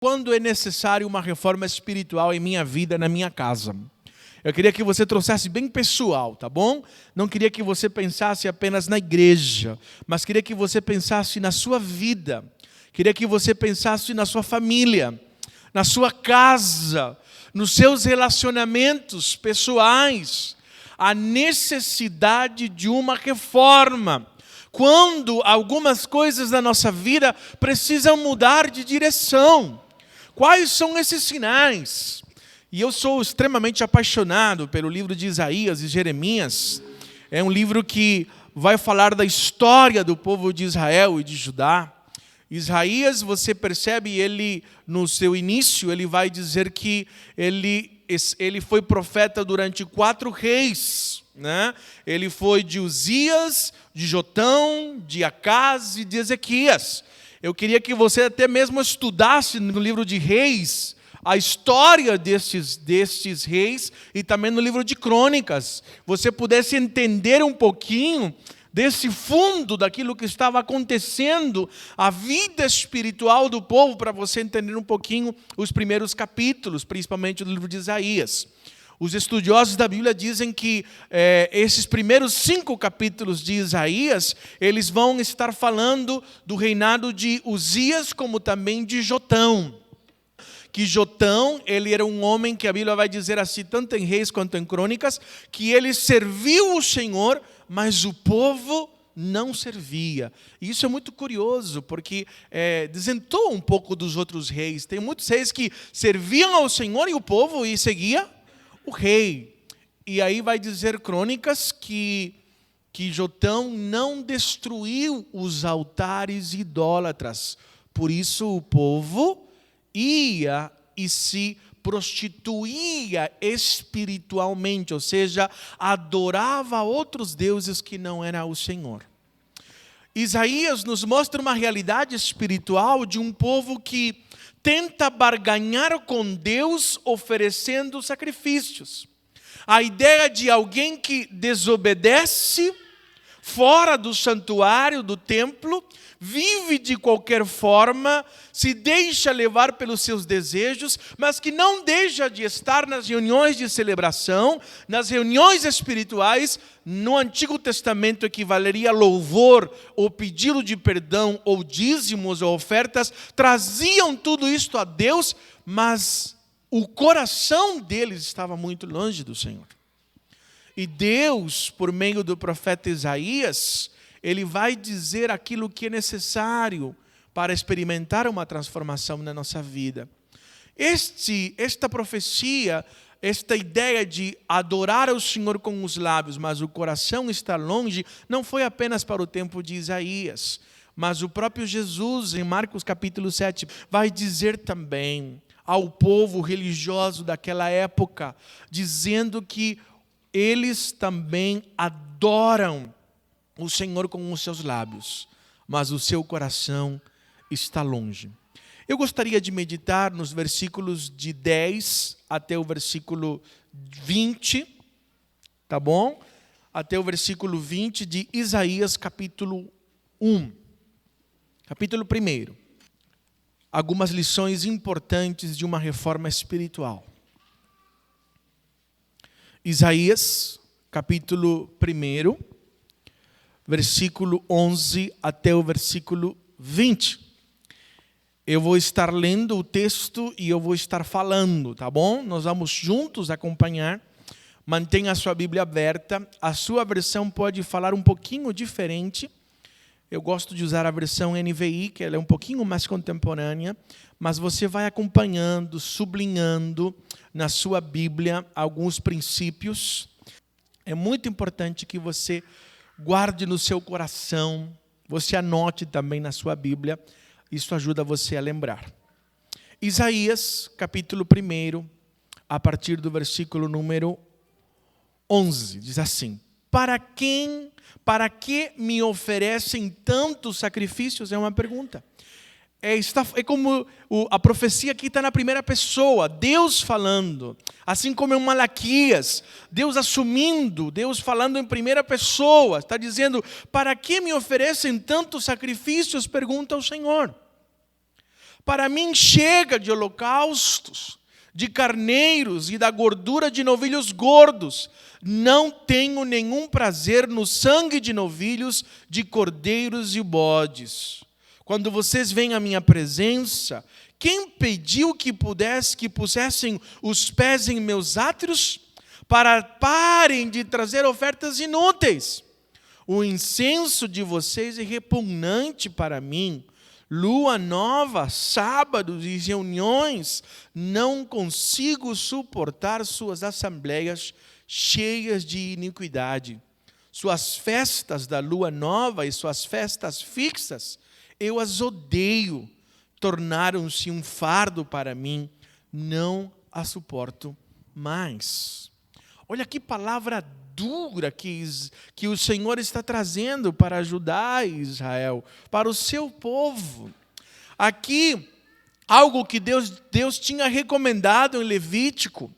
Quando é necessário uma reforma espiritual em minha vida, na minha casa? Eu queria que você trouxesse bem pessoal, tá bom? Não queria que você pensasse apenas na igreja, mas queria que você pensasse na sua vida. Queria que você pensasse na sua família, na sua casa, nos seus relacionamentos pessoais. A necessidade de uma reforma. Quando algumas coisas da nossa vida precisam mudar de direção. Quais são esses sinais? E eu sou extremamente apaixonado pelo livro de Isaías e Jeremias. É um livro que vai falar da história do povo de Israel e de Judá. Isaías, você percebe, ele no seu início, ele vai dizer que ele foi profeta durante 4 reis. Né? Ele foi de Uzias, de Jotão, de Acaz e de Ezequias. Eu queria que você até mesmo estudasse no livro de Reis a história destes reis e também no livro de Crônicas. Você pudesse entender um pouquinho desse fundo daquilo que estava acontecendo, a vida espiritual do povo, para você entender um pouquinho os primeiros capítulos, principalmente do livro de Isaías. Os estudiosos da Bíblia dizem que esses primeiros 5 capítulos de Isaías, eles vão estar falando do reinado de Uzias, como também de Jotão. Que Jotão, ele era um homem que a Bíblia vai dizer assim, tanto em Reis quanto em Crônicas, que ele serviu o Senhor, mas o povo não servia. E isso é muito curioso, porque desentoa um pouco dos outros reis. Tem muitos reis que serviam ao Senhor e o povo e seguia o rei. E aí vai dizer Crônicas que Jotão não destruiu os altares idólatras. Por isso o povo ia e se prostituía espiritualmente, ou seja, adorava outros deuses que não era o Senhor. Isaías nos mostra uma realidade espiritual de um povo que tenta barganhar com Deus oferecendo sacrifícios. A ideia de alguém que desobedece fora do santuário, do templo, vive de qualquer forma, se deixa levar pelos seus desejos, mas que não deixa de estar nas reuniões de celebração, nas reuniões espirituais. No Antigo Testamento equivaleria a louvor, ou pedido de perdão, ou dízimos, ou ofertas, traziam tudo isto a Deus, mas o coração deles estava muito longe do Senhor. E Deus, por meio do profeta Isaías, ele vai dizer aquilo que é necessário para experimentar uma transformação na nossa vida. Esta profecia, esta ideia de adorar ao Senhor com os lábios, mas o coração está longe, não foi apenas para o tempo de Isaías, mas o próprio Jesus, em Marcos capítulo 7, vai dizer também ao povo religioso daquela época, dizendo que eles também adoram o Senhor com os seus lábios, mas o seu coração está longe. Eu gostaria de meditar nos versículos de 10 até o versículo 20, tá bom? Até o versículo 20 de Isaías capítulo 1. Capítulo 1. Algumas lições importantes de uma reforma espiritual. Isaías capítulo 1. Versículo 11 até o versículo 20. Eu vou estar lendo o texto e eu vou estar falando, tá bom? Nós vamos juntos acompanhar. Mantenha a sua Bíblia aberta. A sua versão pode falar um pouquinho diferente. Eu gosto de usar a versão NVI, que ela é um pouquinho mais contemporânea, mas você vai acompanhando, sublinhando na sua Bíblia alguns princípios. É muito importante que você guarde no seu coração, você anote também na sua Bíblia, isso ajuda você a lembrar. Isaías, capítulo 1, a partir do versículo número 11, diz assim: para que me oferecem tantos sacrifícios? É uma pergunta. É como a profecia aqui está na primeira pessoa, Deus falando, assim como em Malaquias, Deus assumindo, Deus falando em primeira pessoa, está dizendo: para que me oferecem tantos sacrifícios? Pergunta o Senhor. Para mim chega de holocaustos, de carneiros e da gordura de novilhos gordos. Não tenho nenhum prazer no sangue de novilhos, de cordeiros e bodes. Quando vocês vêm à minha presença, quem pediu que pusessem os pés em meus átrios? Parem de trazer ofertas inúteis. O incenso de vocês é repugnante para mim. Lua nova, sábados e reuniões, não consigo suportar suas assembleias cheias de iniquidade. Suas festas da lua nova e suas festas fixas, eu as odeio. Tornaram-se um fardo para mim, não as suporto mais. Olha que palavra dura que o Senhor está trazendo para ajudar Israel, para o seu povo. Aqui, algo que Deus tinha recomendado em Levítico.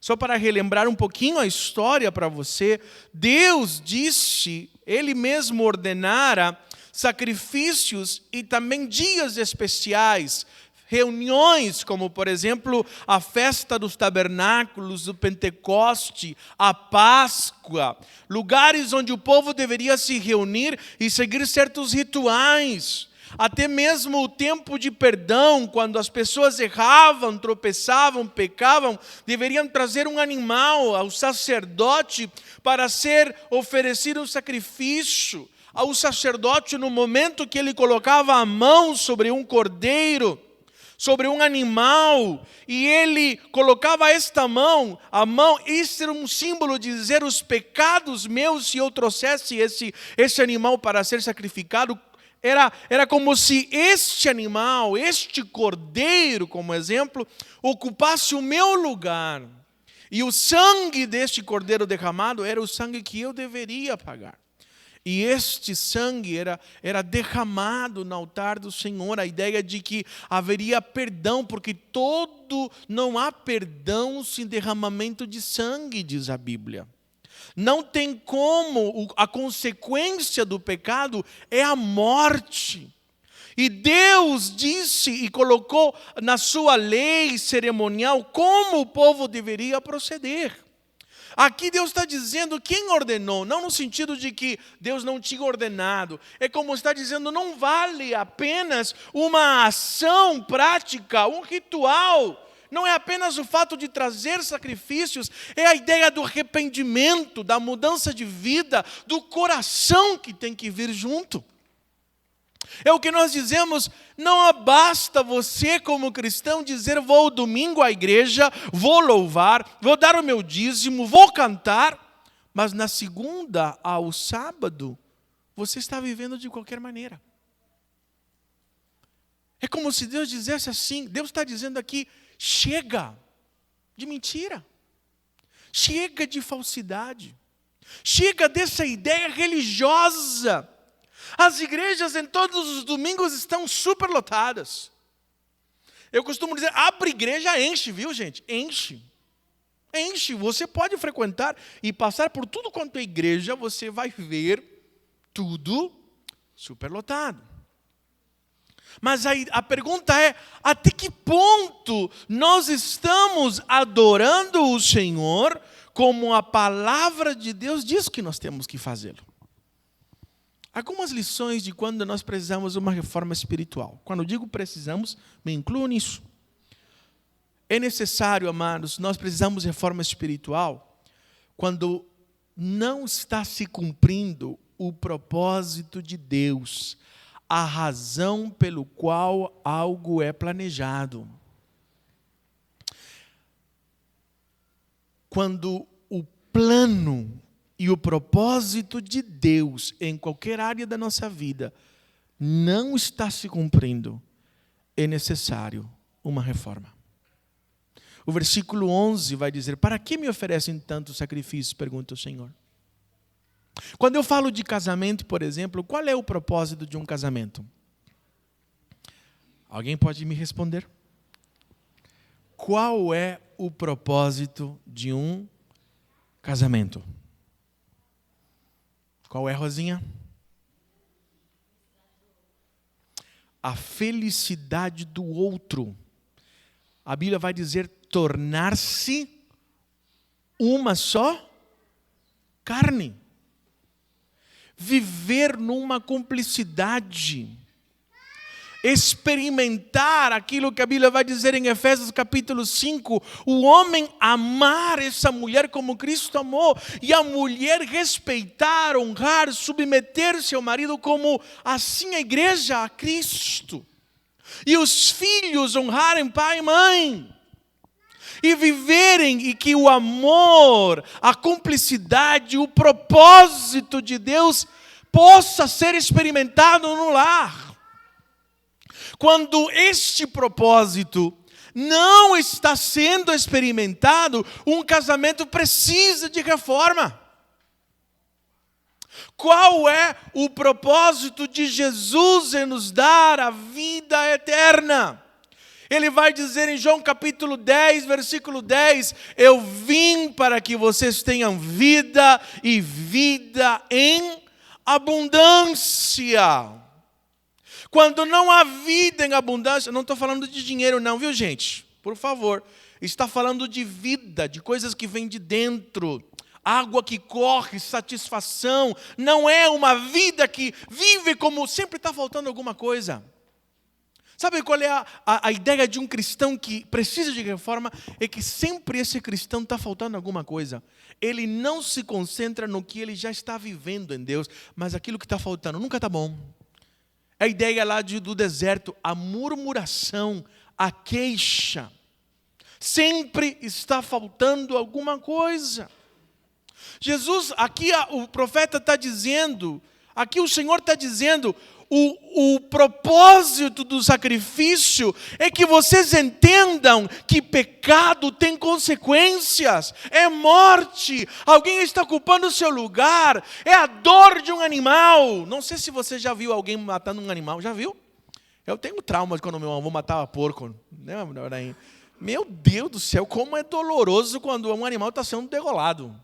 Só para relembrar um pouquinho a história para você, Deus disse, Ele mesmo ordenara sacrifícios e também dias especiais, reuniões, como por exemplo a festa dos tabernáculos, o Pentecoste, a Páscoa, lugares onde o povo deveria se reunir e seguir certos rituais. Até mesmo o tempo de perdão, quando as pessoas erravam, tropeçavam, pecavam, deveriam trazer um animal ao sacerdote para ser oferecido um sacrifício. Ao sacerdote, no momento que ele colocava a mão sobre um cordeiro, sobre um animal, e ele colocava esta mão, isso era um símbolo de dizer os pecados meus, se eu trouxesse esse animal para ser sacrificado. Era como se este animal, este cordeiro, como exemplo, ocupasse o meu lugar. E o sangue deste cordeiro derramado era o sangue que eu deveria pagar. E este sangue era derramado no altar do Senhor. A ideia de que haveria perdão, porque não há perdão sem derramamento de sangue, diz a Bíblia. Não tem como, a consequência do pecado é a morte. E Deus disse e colocou na sua lei cerimonial como o povo deveria proceder. Aqui Deus está dizendo quem ordenou, não no sentido de que Deus não tinha ordenado. É como está dizendo, não vale apenas uma ação prática, um ritual. Não é apenas o fato de trazer sacrifícios, é a ideia do arrependimento, da mudança de vida, do coração que tem que vir junto. É o que nós dizemos, não basta você como cristão dizer vou domingo à igreja, vou louvar, vou dar o meu dízimo, vou cantar, mas na segunda ao sábado, você está vivendo de qualquer maneira. É como se Deus dissesse assim, Deus está dizendo aqui, chega de mentira, chega de falsidade, chega dessa ideia religiosa. As igrejas em todos os domingos estão superlotadas. Eu costumo dizer, abre igreja, enche, viu gente? Enche. Enche, você pode frequentar e passar por tudo quanto é igreja, você vai ver tudo superlotado. Mas aí a pergunta é, até que ponto nós estamos adorando o Senhor como a palavra de Deus diz que nós temos que fazê-lo? Algumas lições de quando nós precisamos de uma reforma espiritual. Quando eu digo precisamos, me incluo nisso. É necessário, amados, nós precisamos de reforma espiritual quando não está se cumprindo o propósito de Deus, a razão pelo qual algo é planejado. Quando o plano e o propósito de Deus em qualquer área da nossa vida não está se cumprindo, é necessário uma reforma. O versículo 11 vai dizer, para que me oferecem tantos sacrifícios? Pergunta o Senhor. Quando eu falo de casamento, por exemplo, qual é o propósito de um casamento? Alguém pode me responder? Qual é o propósito de um casamento? Qual é, Rosinha? a felicidade do outro. A Bíblia vai dizer tornar-se uma só carne. Viver numa cumplicidade. Experimentar aquilo que a Bíblia vai dizer em Efésios capítulo 5, o homem amar essa mulher como Cristo amou, e a mulher respeitar, honrar, submeter-se ao marido como assim a igreja a Cristo, e os filhos honrarem pai e mãe, e viverem, e que o amor, a cumplicidade, o propósito de Deus possa ser experimentado no lar. Quando este propósito não está sendo experimentado, um casamento precisa de reforma. Qual é o propósito de Jesus em nos dar a vida eterna? Ele vai dizer em João capítulo 10, versículo 10, eu vim para que vocês tenham vida e vida em abundância. Quando não há vida em abundância, não estou falando de dinheiro não, viu gente? Por favor, está falando de vida, de coisas que vêm de dentro, água que corre, satisfação. Não é uma vida que vive como sempre está faltando alguma coisa. Sabe qual é a ideia de um cristão que precisa de reforma? É que sempre esse cristão está faltando alguma coisa. Ele não se concentra no que ele já está vivendo em Deus, mas aquilo que está faltando nunca está bom. A ideia lá do deserto, a murmuração, a queixa. Sempre está faltando alguma coisa. Jesus, aqui o profeta está dizendo, aqui o Senhor está dizendo, o propósito do sacrifício é que vocês entendam que pecado tem consequências, é morte, alguém está ocupando o seu lugar, é a dor de um animal. Não sei se você já viu alguém matando um animal, já viu? Eu tenho traumas quando meu avô matava porco. Meu Deus do céu, como é doloroso quando um animal está sendo degolado.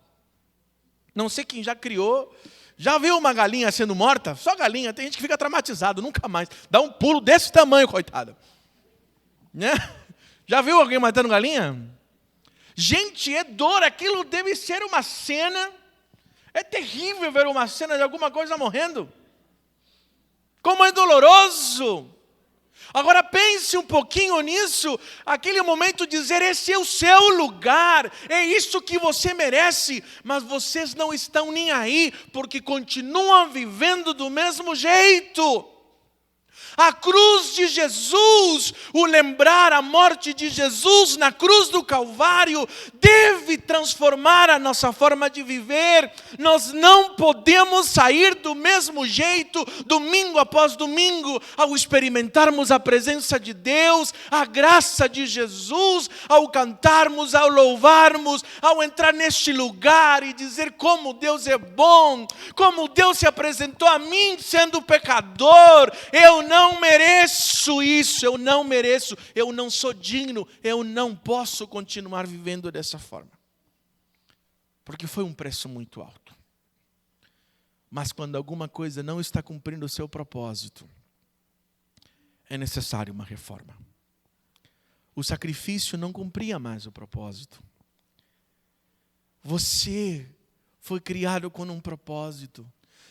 Não sei quem já criou. Já viu uma galinha sendo morta? Só galinha, tem gente que fica traumatizado, nunca mais. Dá um pulo desse tamanho, coitada. Né? Já viu alguém matando galinha? Gente, é dor, aquilo deve ser uma cena. É terrível ver uma cena de alguma coisa morrendo. Como é doloroso. Agora pense um pouquinho nisso, aquele momento de dizer, esse é o seu lugar, é isso que você merece, mas vocês não estão nem aí, porque continuam vivendo do mesmo jeito. A cruz de Jesus, o lembrar a morte de Jesus na cruz do Calvário, deve transformar a nossa forma de viver. Nós não podemos sair do mesmo jeito, domingo após domingo, ao experimentarmos a presença de Deus, a graça de Jesus, ao cantarmos, ao louvarmos, ao entrar neste lugar e dizer como Deus é bom, como Deus se apresentou a mim sendo pecador. Eu não mereço isso, eu não mereço, eu não sou digno, eu não posso continuar vivendo dessa forma. Porque foi um preço muito alto. Mas quando alguma coisa não está cumprindo o seu propósito, é necessário uma reforma. O sacrifício não cumpria mais o propósito. Você foi criado com um propósito.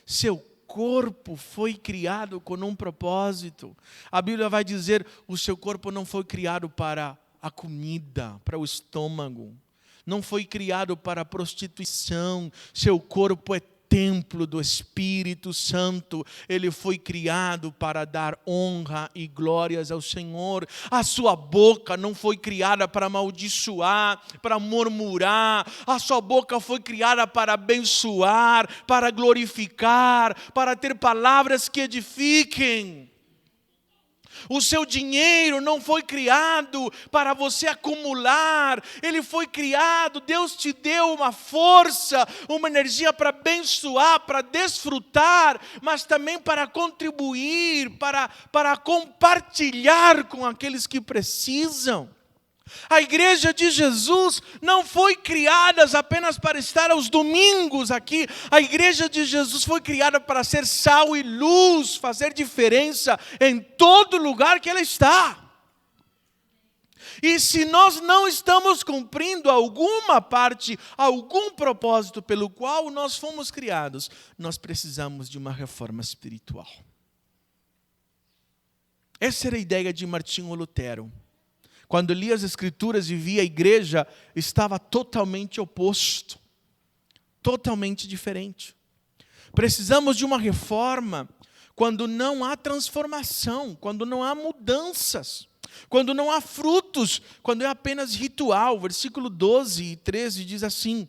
Seu corpo foi criado com um propósito. A Bíblia vai dizer, o seu corpo não foi criado para a comida, para o estômago. Não foi criado para a prostituição. Seu corpo é templo do Espírito Santo. Ele foi criado para dar honra e glórias ao Senhor. A sua boca não foi criada para amaldiçoar, para murmurar. A sua boca foi criada para abençoar, para glorificar, para ter palavras que edifiquem. O seu dinheiro não foi criado para você acumular. Ele foi criado, Deus te deu uma força, uma energia para abençoar, para desfrutar, mas também para contribuir, para compartilhar com aqueles que precisam. A igreja de Jesus não foi criada apenas para estar aos domingos aqui. A igreja de Jesus foi criada para ser sal e luz, fazer diferença em todo lugar que ela está. E se nós não estamos cumprindo alguma parte, algum propósito pelo qual nós fomos criados, nós precisamos de uma reforma espiritual. Essa era a ideia de Martinho Lutero. Quando lia as Escrituras e via a igreja, estava totalmente oposto, totalmente diferente. Precisamos de uma reforma quando não há transformação, quando não há mudanças, quando não há frutos, quando é apenas ritual. Versículo 12 e 13 diz assim: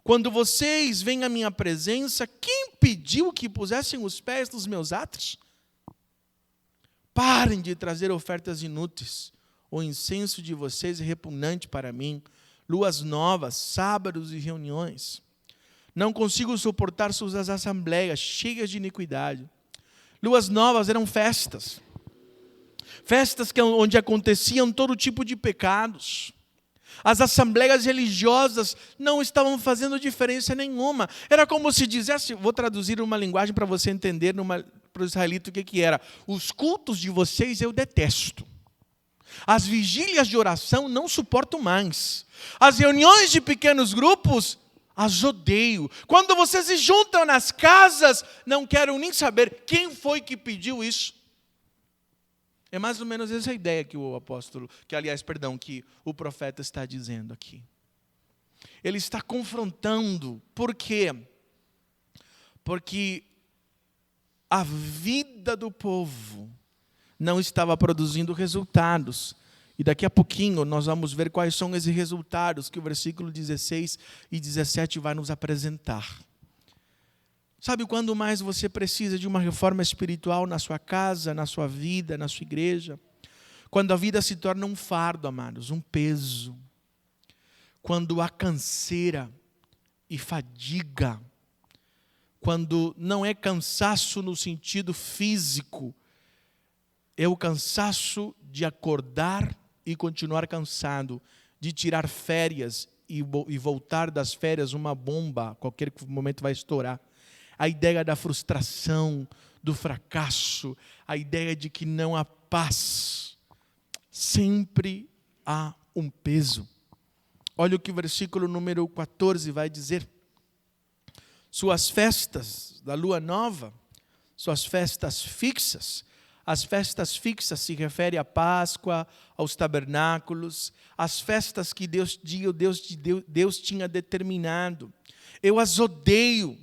quando vocês vêm à minha presença, quem pediu que pusessem os pés nos meus átrios? Parem de trazer ofertas inúteis. O incenso de vocês é repugnante para mim. Luas novas, sábados e reuniões. Não consigo suportar suas assembleias cheias de iniquidade. Luas novas eram festas. Festas onde aconteciam todo tipo de pecados. As assembleias religiosas não estavam fazendo diferença nenhuma. Era como se dissesse, vou traduzir uma linguagem para você entender para o israelita o que era. Os cultos de vocês eu detesto. As vigílias de oração não suporto mais. As reuniões de pequenos grupos, as odeio. Quando vocês se juntam nas casas, não quero nem saber quem foi que pediu isso. É mais ou menos essa ideia que que o profeta está dizendo aqui. Ele está confrontando. Por quê? Porque a vida do povo não estava produzindo resultados. E daqui a pouquinho nós vamos ver quais são esses resultados que o versículo 16 e 17 vai nos apresentar. Sabe quando mais você precisa de uma reforma espiritual na sua casa, na sua vida, na sua igreja? Quando a vida se torna um fardo, amados, um peso. Quando há canseira e fadiga. Quando não é cansaço no sentido físico, é o cansaço de acordar e continuar cansado, de tirar férias e voltar das férias uma bomba, a qualquer momento vai estourar. A ideia da frustração, do fracasso, a ideia de que não há paz. Sempre há um peso. Olha o que o versículo número 14 vai dizer. Suas festas da lua nova, suas festas fixas. As festas fixas se referem à Páscoa, aos tabernáculos, as festas que Deus tinha determinado. Eu as odeio.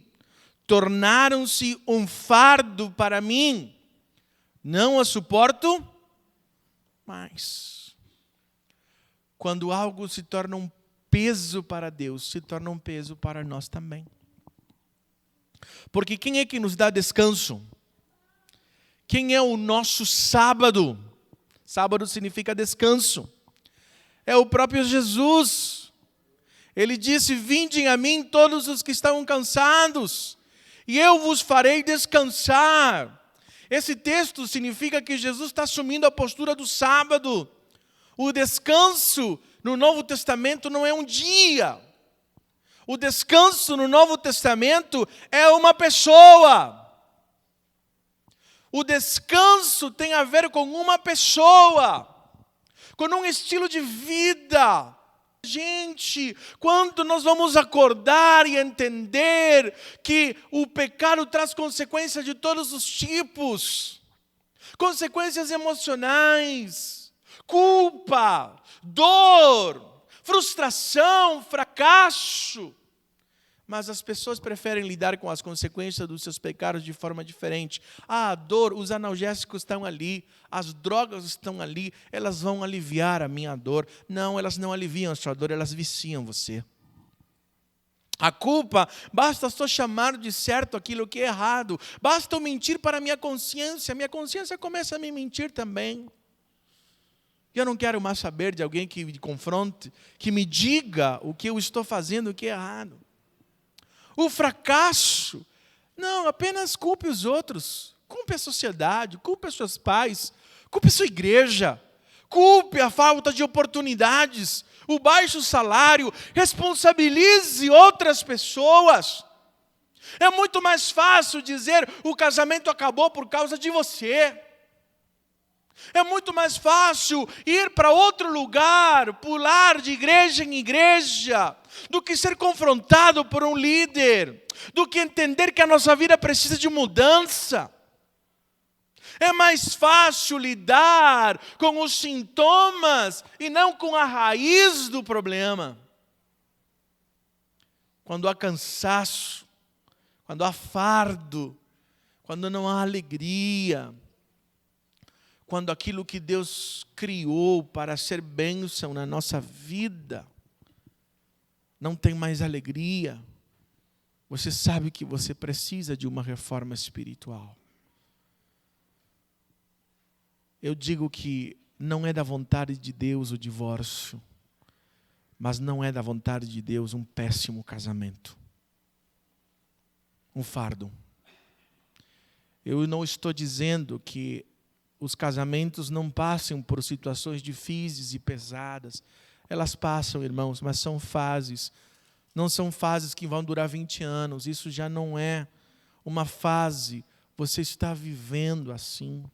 Tornaram-se um fardo para mim. Não as suporto mais. Quando algo se torna um peso para Deus, se torna um peso para nós também. Porque quem é que nos dá descanso? Quem é o nosso sábado? Sábado significa descanso. É o próprio Jesus. Ele disse: vinde a mim todos os que estão cansados, e eu vos farei descansar. Esse texto significa que Jesus está assumindo a postura do sábado. O descanso no Novo Testamento não é um dia. O descanso no Novo Testamento é uma pessoa. O descanso tem a ver com uma pessoa, com um estilo de vida. Gente, quando nós vamos acordar e entender que o pecado traz consequências de todos os tipos, consequências emocionais, culpa, dor, frustração, fracasso. Mas as pessoas preferem lidar com as consequências dos seus pecados de forma diferente. A dor, os analgésicos estão ali, as drogas estão ali, elas vão aliviar a minha dor. Não, elas não aliviam a sua dor, elas viciam você. A culpa, basta só chamar de certo aquilo que é errado. Basta eu mentir para a minha consciência começa a me mentir também. Eu não quero mais saber de alguém que me confronte, que me diga o que eu estou fazendo, o que é errado. O fracasso, não, apenas culpe os outros, culpe a sociedade, culpe os seus pais, culpe a sua igreja, culpe a falta de oportunidades, o baixo salário, responsabilize outras pessoas. É muito mais fácil dizer o casamento acabou por causa de você. É muito mais fácil ir para outro lugar, pular de igreja em igreja, do que ser confrontado por um líder, do que entender que a nossa vida precisa de mudança. É mais fácil lidar com os sintomas e não com a raiz do problema. Quando há cansaço, quando há fardo, quando não há alegria, quando aquilo que Deus criou para ser bênção na nossa vida não tem mais alegria, você sabe que você precisa de uma reforma espiritual. Eu digo que não é da vontade de Deus o divórcio, mas não é da vontade de Deus um péssimo casamento, um fardo. Eu não estou dizendo que os casamentos não passam por situações difíceis e pesadas. Elas passam, irmãos, mas são fases. Não são fases que vão durar 20 anos. Isso já não é uma fase. Você está vivendo assim.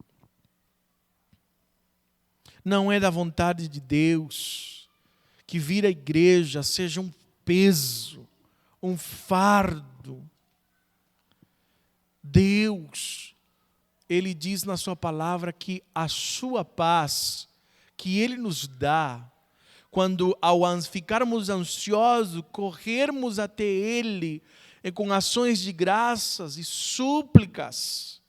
Não é da vontade de Deus que vir à igreja seja um peso, um fardo. Deus, Ele diz na sua palavra que a sua paz, que Ele nos dá, quando ao ficarmos ansiosos, corrermos até Ele, e com ações de graças e súplicas,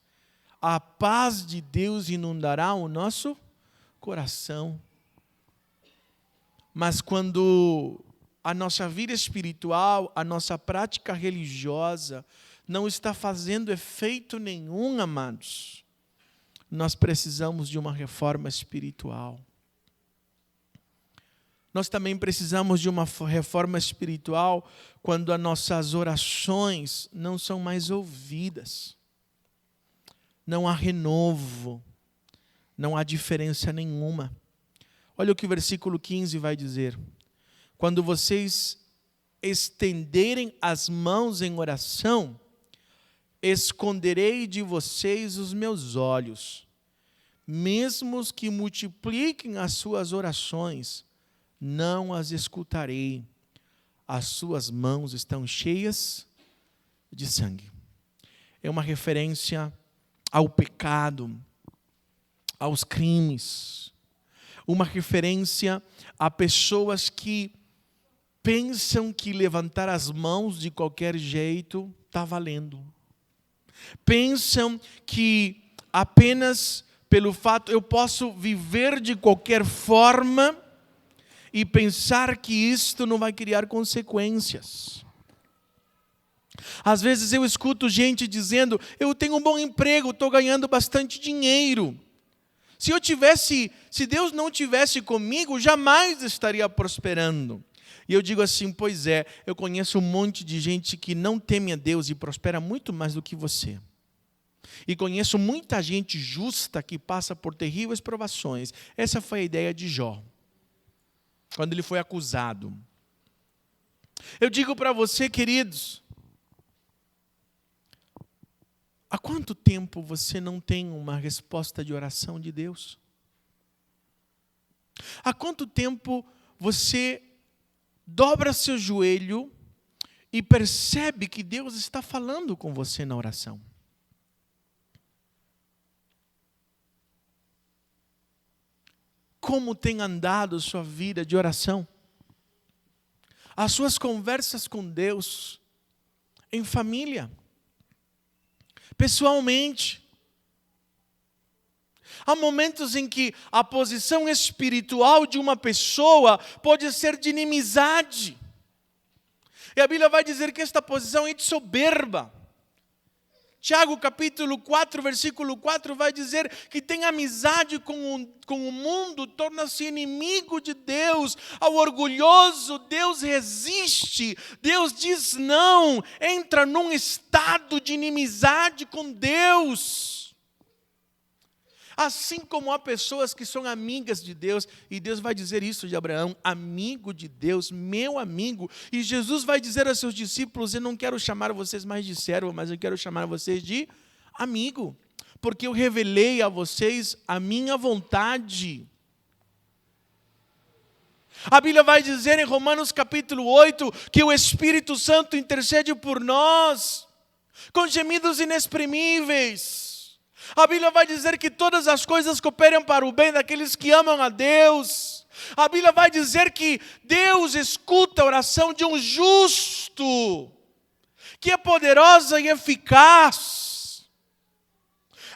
a paz de Deus inundará o nosso coração. Mas quando a nossa vida espiritual, a nossa prática religiosa não está fazendo efeito nenhum, amados, nós precisamos de uma reforma espiritual. Nós também precisamos de uma reforma espiritual quando as nossas orações não são mais ouvidas. Não há renovo, não há diferença nenhuma. Olha o que o versículo 15 vai dizer. Quando vocês estenderem as mãos em oração, esconderei de vocês os meus olhos. Mesmo os que multipliquem as suas orações, não as escutarei. As suas mãos estão cheias de sangue. É uma referência ao pecado, aos crimes. Uma referência a pessoas que pensam que levantar as mãos de qualquer jeito está valendo. Pensam que apenas pelo fato eu posso viver de qualquer forma e pensar que isto não vai criar consequências. Às vezes eu escuto gente dizendo, eu tenho um bom emprego, estou ganhando bastante dinheiro. Se Deus não tivesse comigo, jamais estaria prosperando. E eu digo assim, pois é, eu conheço um monte de gente que não teme a Deus e prospera muito mais do que você. E conheço muita gente justa que passa por terríveis provações. Essa foi a ideia de Jó, quando ele foi acusado. Eu digo para você, queridos, há quanto tempo você não tem uma resposta de oração de Deus? Há quanto tempo você dobra seu joelho e percebe que Deus está falando com você na oração? Como tem andado sua vida de oração? As suas conversas com Deus, em família, pessoalmente. Há momentos em que a posição espiritual de uma pessoa pode ser de inimizade. E a Bíblia vai dizer que esta posição é de soberba. Tiago capítulo 4, versículo 4 vai dizer que tem amizade com o mundo, torna-se inimigo de Deus. Ao orgulhoso Deus resiste, Deus diz não, entra num estado de inimizade com Deus. Assim como há pessoas que são amigas de Deus, e Deus vai dizer isso de Abraão, amigo de Deus, meu amigo. E Jesus vai dizer aos seus discípulos, eu não quero chamar vocês mais de servo, mas eu quero chamar vocês de amigo, porque eu revelei a vocês a minha vontade. A Bíblia vai dizer em Romanos capítulo 8, que o Espírito Santo intercede por nós, com gemidos inexprimíveis. A Bíblia vai dizer que todas as coisas cooperam para o bem daqueles que amam a Deus. A Bíblia vai dizer que Deus escuta a oração de um justo, que é poderosa e eficaz.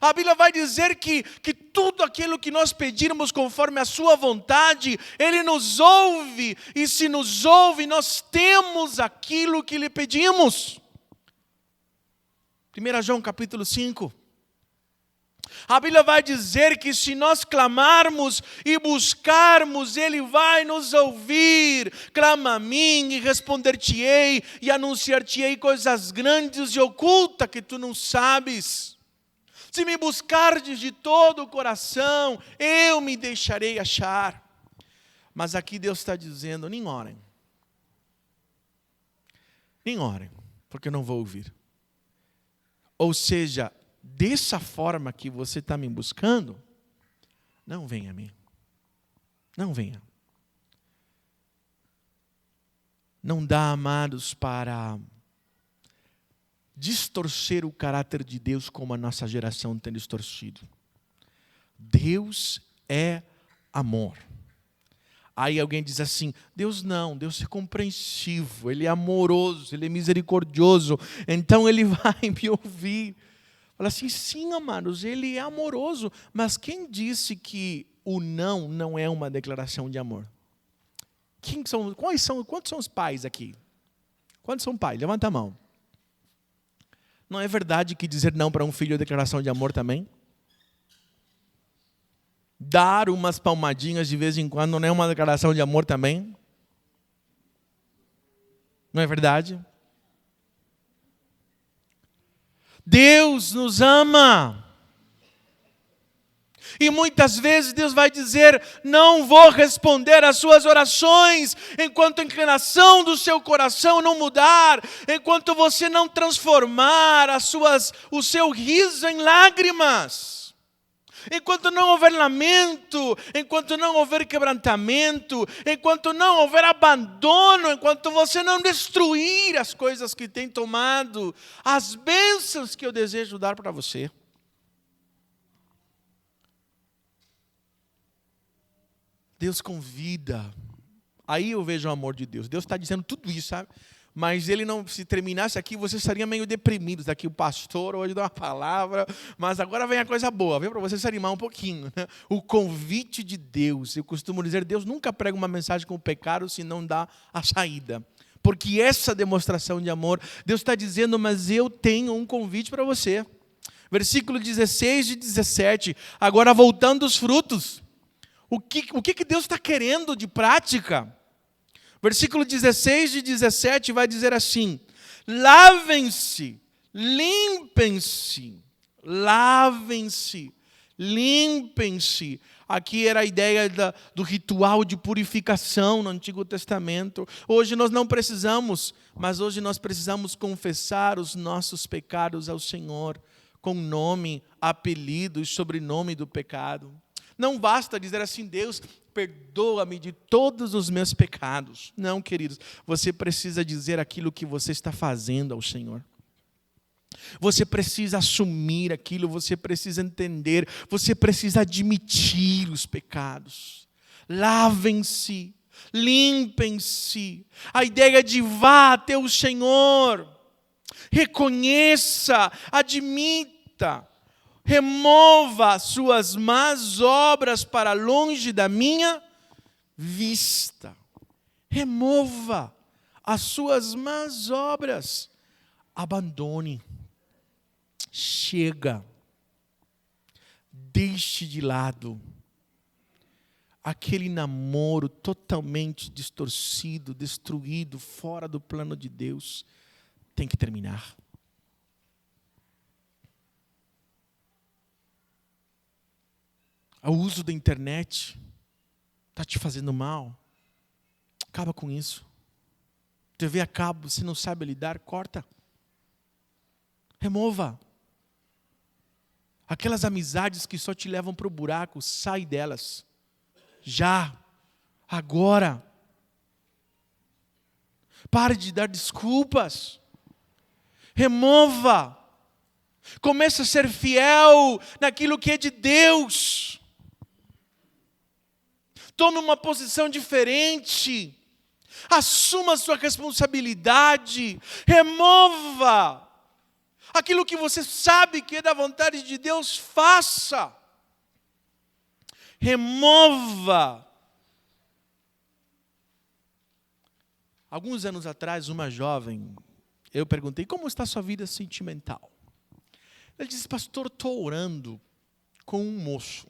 A Bíblia vai dizer que tudo aquilo que nós pedirmos conforme a sua vontade, Ele nos ouve. E se nos ouve, nós temos aquilo que lhe pedimos. 1 João capítulo 5. A Bíblia vai dizer que se nós clamarmos e buscarmos, Ele vai nos ouvir. Clama a mim e responder-te-ei e anunciar-te-ei coisas grandes e ocultas que tu não sabes. Se me buscardes de todo o coração, eu me deixarei achar. Mas aqui Deus está dizendo, nem orem. Nem orem, porque eu não vou ouvir. Ou seja, dessa forma que você está me buscando, não venha a mim. Não venha. Não dá, amados, para distorcer o caráter de Deus como a nossa geração tem distorcido. Deus é amor. Aí alguém diz assim, Deus é compreensivo, Ele é amoroso, Ele é misericordioso, então Ele vai me ouvir. Fala assim, sim, amados, Ele é amoroso, mas quem disse que o não é uma declaração de amor? Quantos são os pais aqui? Quantos são pais? Levanta a mão. Não é verdade que dizer não para um filho é declaração de amor também? Dar umas palmadinhas de vez em quando não é uma declaração de amor também? Não é verdade? Deus nos ama. E muitas vezes Deus vai dizer, não vou responder às suas orações, enquanto a inclinação do seu coração não mudar, enquanto você não transformar o seu riso em lágrimas. Enquanto não houver lamento, enquanto não houver quebrantamento, enquanto não houver abandono, enquanto você não destruir as coisas que tem tomado, as bênçãos que eu desejo dar para você. Deus convida. Aí eu vejo o amor de Deus. Deus está dizendo tudo isso, sabe? Mas Ele não, se terminasse aqui, você estaria meio deprimidos. Aqui o pastor hoje dá uma palavra, mas agora vem a coisa boa, viu? Para você se animar um pouquinho, né? O convite de Deus. Eu costumo dizer, Deus nunca prega uma mensagem com o pecado se não dá a saída. Porque essa demonstração de amor, Deus está dizendo, mas eu tenho um convite para você. Versículo 16 e 17. Agora voltando aos frutos. O que Deus está querendo de prática? Versículo 16 e 17 vai dizer assim, lavem-se, limpem-se, lavem-se, limpem-se. Aqui era a ideia do ritual de purificação no Antigo Testamento. Hoje nós não precisamos, mas hoje nós precisamos confessar os nossos pecados ao Senhor, com nome, apelido e sobrenome do pecado. Não basta dizer assim, Deus, perdoa-me de todos os meus pecados. Não, queridos, você precisa dizer aquilo que você está fazendo ao Senhor. Você precisa assumir aquilo, você precisa entender, você precisa admitir os pecados. Lavem-se, limpem-se. A ideia de vá até o Senhor, reconheça, admita. Remova suas más obras para longe da minha vista. Remova as suas más obras. Abandone. Chega. Deixe de lado aquele namoro totalmente distorcido, destruído, fora do plano de Deus. Tem que terminar. o uso da internet está te fazendo mal. Acaba com isso. TV a cabo, você não sabe lidar, corta. Remova. Aquelas amizades que só te levam para o buraco, sai delas. Já. Agora. Pare de dar desculpas. Remova. Comece a ser fiel naquilo que é de Deus. Tome uma posição diferente. Assuma a sua responsabilidade. Remova. Aquilo que você sabe que é da vontade de Deus, faça. Remova. Alguns anos atrás, uma jovem, eu perguntei, como está a sua vida sentimental? Ele disse, pastor, estou orando com um moço.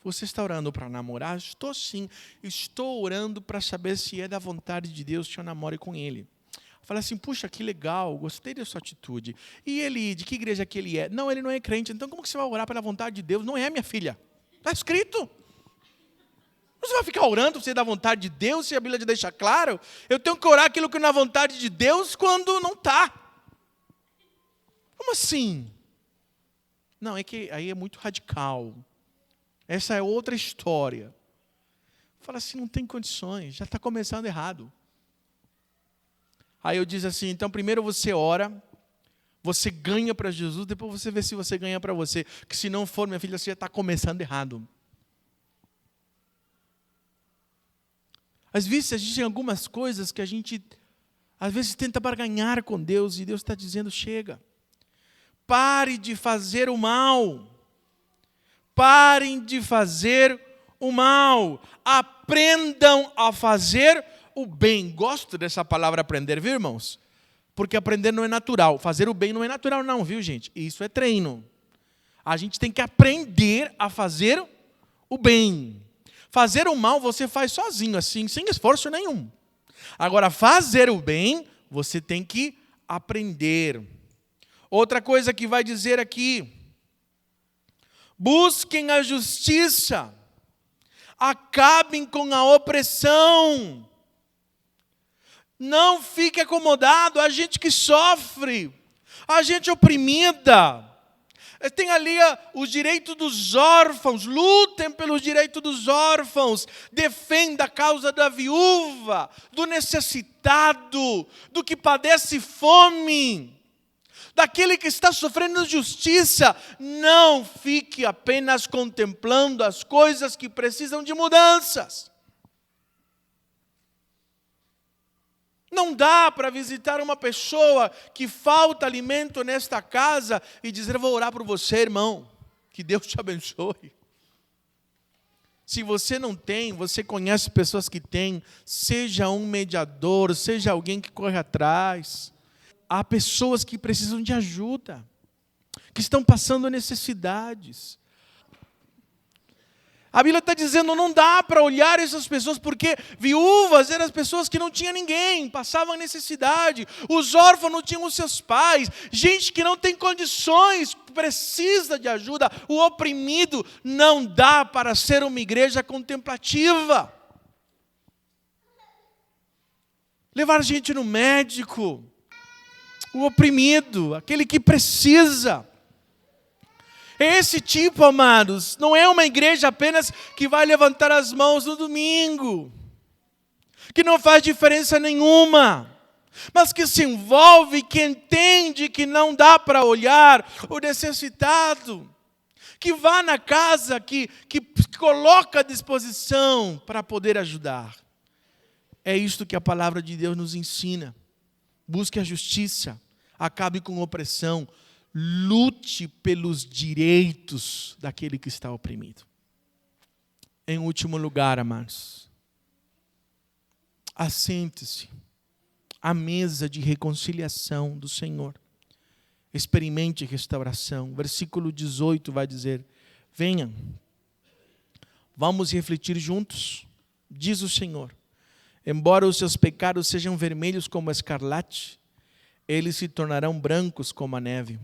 Você está orando para namorar? Estou sim. Estou orando para saber se é da vontade de Deus que eu namore com ele. Eu falei assim, puxa, que legal, gostei da sua atitude. E ele, de que igreja que ele é? Não, ele não é crente. Então como que você vai orar pela vontade de Deus? Não é, minha filha. Está escrito. Você vai ficar orando para ser da vontade de Deus, se a Bíblia deixa claro? Eu tenho que orar aquilo que é na vontade de Deus quando não está. Como assim? Não, é que aí é muito radical. Essa é outra história. Fala assim, não tem condições, já está começando errado. Aí eu disse assim, então primeiro você ora, você ganha para Jesus, depois você vê se você ganha para você. Que se não for, minha filha, você já está começando errado. Às vezes a gente tem algumas coisas que a gente, às vezes, tenta barganhar com Deus, e Deus está dizendo, chega. Pare de fazer o mal. Parem de fazer o mal. Aprendam a fazer o bem. Gosto dessa palavra aprender, viu, irmãos? Porque aprender não é natural. Fazer o bem não é natural não, viu, gente? Isso é treino. A gente tem que aprender a fazer o bem. Fazer o mal você faz sozinho, assim, sem esforço nenhum. Agora, fazer o bem, você tem que aprender. Outra coisa que vai dizer aqui, busquem a justiça, acabem com a opressão. Não fique acomodado, a gente que sofre, a gente oprimida. Tem ali os direitos dos órfãos, lutem pelos direitos dos órfãos, defenda a causa da viúva, do necessitado, do que padece fome, daquele que está sofrendo injustiça. Não fique apenas contemplando as coisas que precisam de mudanças. Não dá para visitar uma pessoa que falta alimento nesta casa e dizer, eu vou orar por você, irmão, que Deus te abençoe. Se você não tem, você conhece pessoas que têm, seja um mediador, seja alguém que corre atrás. Há pessoas que precisam de ajuda, que estão passando necessidades. A Bíblia está dizendo, não dá para olhar essas pessoas, porque viúvas eram as pessoas que não tinham ninguém, passavam necessidade. Os órfãos não tinham os seus pais. Gente que não tem condições, precisa de ajuda. O oprimido, não dá para ser uma igreja contemplativa. Levar gente no médico. O oprimido, aquele que precisa. Esse tipo, amados, não é uma igreja apenas que vai levantar as mãos no domingo, que não faz diferença nenhuma, mas que se envolve, que entende que não dá para olhar o necessitado, que vá na casa, que coloca à disposição para poder ajudar. É isto que a palavra de Deus nos ensina. Busque a justiça, acabe com a opressão, lute pelos direitos daquele que está oprimido. Em último lugar, amados, assente-se à mesa de reconciliação do Senhor. Experimente restauração. Versículo 18 vai dizer, venham, vamos refletir juntos, diz o Senhor. Embora os seus pecados sejam vermelhos como a escarlate, eles se tornarão brancos como a neve.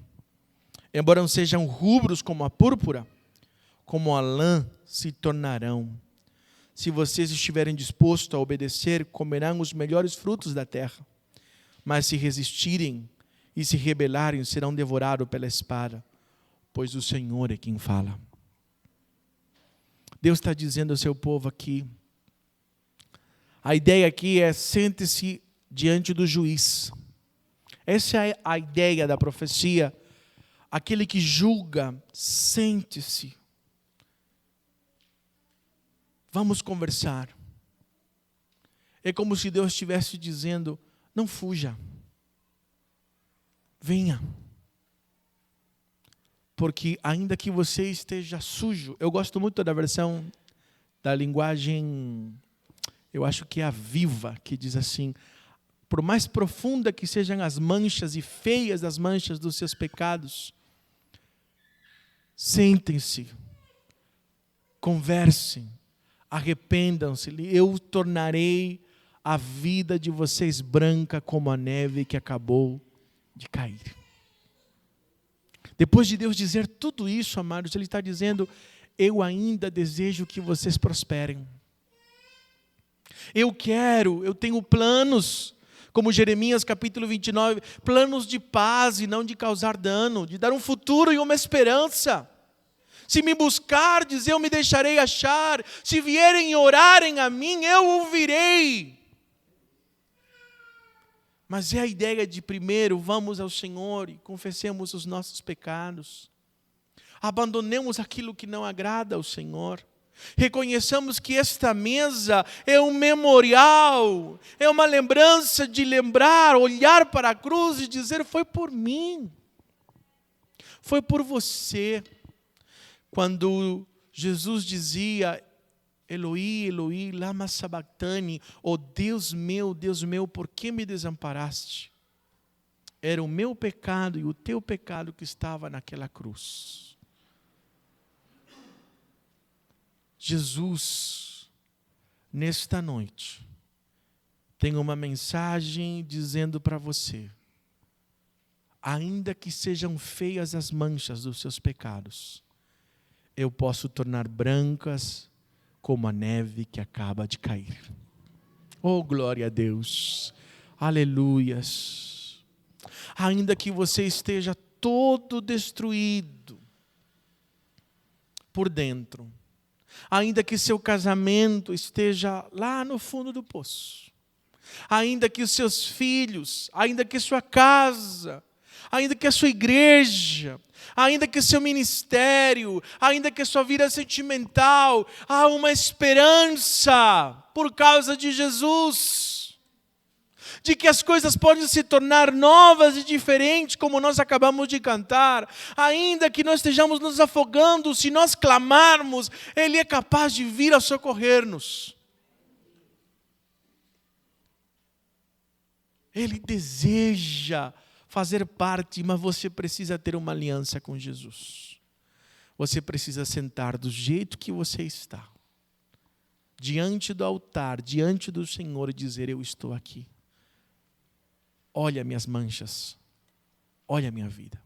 Embora sejam rubros como a púrpura, como a lã se tornarão. Se vocês estiverem dispostos a obedecer, comerão os melhores frutos da terra. Mas se resistirem e se rebelarem, serão devorados pela espada, pois o Senhor é quem fala. Deus está dizendo ao seu povo aqui, a ideia aqui é: sente-se diante do juiz. Essa é a ideia da profecia. Aquele que julga, sente-se. Vamos conversar. É como se Deus estivesse dizendo: não fuja. Venha. Porque ainda que você esteja sujo, eu gosto muito da versão da linguagem, eu acho que é a Viva, que diz assim: por mais profunda que sejam as manchas e feias as manchas dos seus pecados, sentem-se, conversem, arrependam-se, eu tornarei a vida de vocês branca como a neve que acabou de cair. Depois de Deus dizer tudo isso, amados, Ele está dizendo: eu ainda desejo que vocês prosperem. Eu tenho planos, como Jeremias capítulo 29, planos de paz e não de causar dano, de dar um futuro e uma esperança. Se me buscardes, eu me deixarei achar. Se vierem e orarem a mim, eu ouvirei. Mas é a ideia de primeiro vamos ao Senhor e confessemos os nossos pecados. Abandonemos aquilo que não agrada ao Senhor. Reconheçamos que esta mesa é um memorial, é uma lembrança de lembrar, olhar para a cruz e dizer: foi por mim, foi por você. Quando Jesus dizia: Eloi, Eloi, lama sabachthani, oh Deus meu, por que me desamparaste? Era o meu pecado e o teu pecado que estava naquela cruz. Jesus, nesta noite, tem uma mensagem dizendo para você: ainda que sejam feias as manchas dos seus pecados, eu posso tornar brancas como a neve que acaba de cair. Oh, glória a Deus. Aleluias. Ainda que você esteja todo destruído por dentro, ainda que seu casamento esteja lá no fundo do poço, ainda que os seus filhos, ainda que sua casa, ainda que a sua igreja, ainda que seu ministério, ainda que sua vida sentimental, há uma esperança por causa de Jesus, de que as coisas podem se tornar novas e diferentes, como nós acabamos de cantar. Ainda que nós estejamos nos afogando, se nós clamarmos, Ele é capaz de vir a socorrer-nos. Ele deseja fazer parte, mas você precisa ter uma aliança com Jesus. Você precisa sentar do jeito que você está, diante do altar, diante do Senhor, e dizer: eu estou aqui. Olha minhas manchas, olha a minha vida.